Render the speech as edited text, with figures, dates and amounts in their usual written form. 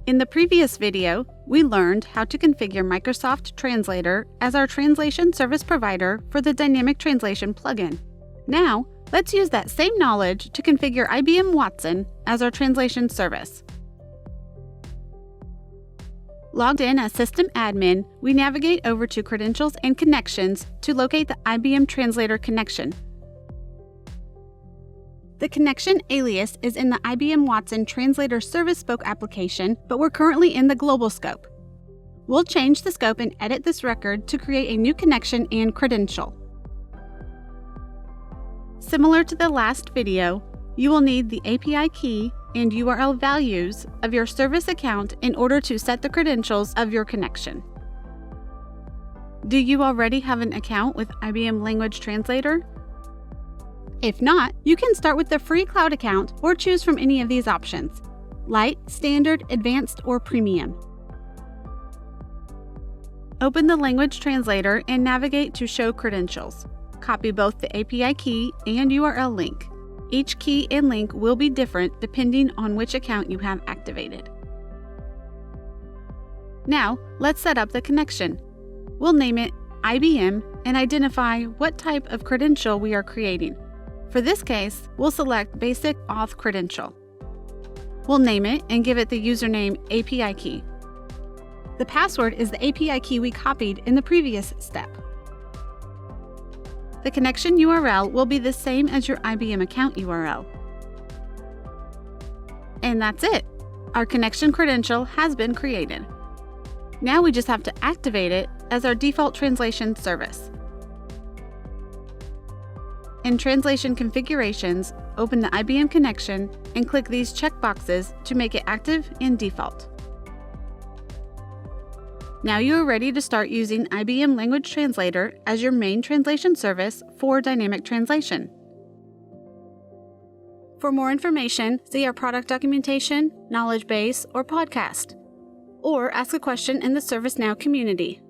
In the previous video, we learned how to configure Microsoft Translator as our translation service provider for the Dynamic Translation plugin. Now, let's use that same knowledge to configure IBM Watson as our translation service. Logged in as System Admin, we navigate over to Credentials and Connections to locate the IBM Translator connection. The connection alias is in the IBM Watson Translator Service Spoke application, but we're currently in the global scope. We'll change the scope and edit this record to create a new connection and credential. Similar to the last video, you will need the API key and URL values of your service account in order to set the credentials of your connection. Do you already have an account with IBM Language Translator? If not, you can start with the free cloud account or choose from any of these options: Light, Standard, Advanced, or Premium. Open the Language Translator and navigate to Show Credentials. Copy both the API key and URL link. Each key and link will be different depending on which account you have activated. Now, let's set up the connection. We'll name it IBM and identify what type of credential we are creating. For this case, we'll select Basic Auth Credential. We'll name it and give it the username API key. The password is the API key we copied in the previous step. The connection URL will be the same as your IBM account URL. And that's it! Our connection credential has been created. Now we just have to activate it as our default translation service. In Translation Configurations, open the IBM connection and click these checkboxes to make it active and default. Now you are ready to start using IBM Language Translator as your main translation service for dynamic translation. For more information, see our product documentation, knowledge base, or podcast, or ask a question in the ServiceNow community.